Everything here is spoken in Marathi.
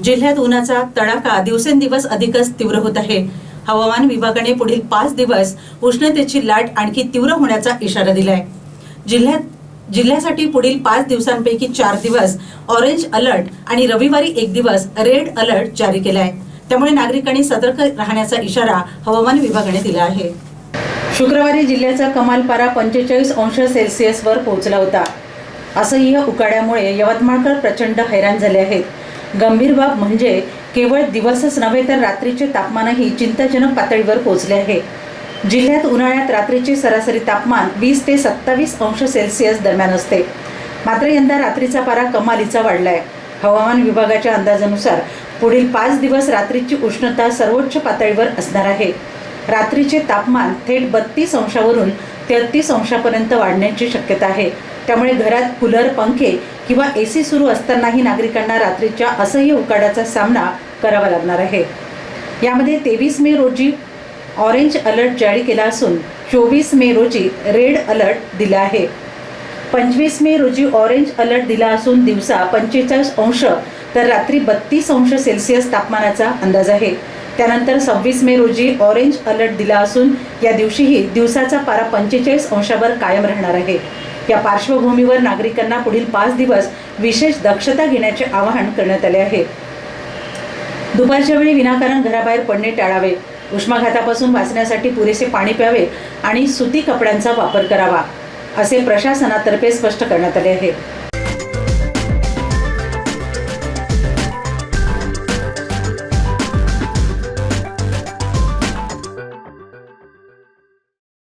जिल्ह्यात उन्हाचा तडाखा दिवसेंदिवस अधिकच तीव्र होत आहे। हवामान विभागाने पुढील 5 दिवस उष्णतेची लाट आणखी तीव्र होण्याचा इशारा दिलाय। जिल्ह्यासाठी पुढील 5 दिवसांपैकी 4 दिवस ऑरेंज अलर्ट आणि रविवारी 1 दिवस रेड अलर्ट जारी केलाय। त्यामुळे नागरिकांनी सतर्क राहण्याचा इशारा हवामान विभागाने दिला आहे। शुक्रवारी जिल्ह्याचा कमाल पारा 45 अंश सेल्सिअस वर पोहोचला होता। असह्य उकाड्यामुळे यवतमाळकर प्रचंड हैराण झाले आहेत। गंभीर बाब म्हणजे केवळ दिवसच नव्हे तर रात्रीचे तापमानही चिंताजनक पातळीवर पोहोचले आहे। जिल्ह्यात उन्हाळ्यात रात्रीचे सरासरी तापमान 20 ते 27 अंश सेल्सिअस दरम्यान असते। मात्र यंदा रात्रीचा पारा कमालीचा वाढलाय। हवामान विभागाच्या अंदाजानुसार पुढील 5 दिवस रात्रीची उष्णता सर्वोच्च पातळीवर असणार आहे। रात्रीचे तापमान थेट 32 अंशावरून 33 अंशापर्यंत वाढण्याची शक्यता आहे। त्यामुळे घरात कूलर, पंखे किंवा एसी सुरू असतानाही नागरिकांना रात्रीच्या असह्य उकाड्याचा सामना करावा लागणार आहे। यामध्ये 23 मे रोजी ऑरेंज अलर्ट जारी केला असून 24 मे रोजी रेड अलर्ट दिला आहे। 25 मे रोजी ऑरेंज अलर्ट दिला असून दिवसा 45 अंश तर रात्री 32 अंश सेल्सिअस तापमानाचा अंदाज आहे। त्यानंतर 26 मे रोजी ऑरेंज अलर्ट दिला असून या दिवशीही दिवसाचा पारा 45 अंशावर कायम राहणार आहे। या पार्श्वभूमीवर नागरिकांना पुढील 5 दिवस विशेष दक्षता घेण्याचे आवाहन करण्यात आले आहे। दुपारच्या वेळी विनाकारण घराबाहेर पडणे टाळावे, उष्माघातापासून वाचण्यासाठी पुरेसे पाणी प्यावे आणि सुती कपड्यांचा वापर करावा, असे प्रशासनातर्फे स्पष्ट करण्यात आले आहे।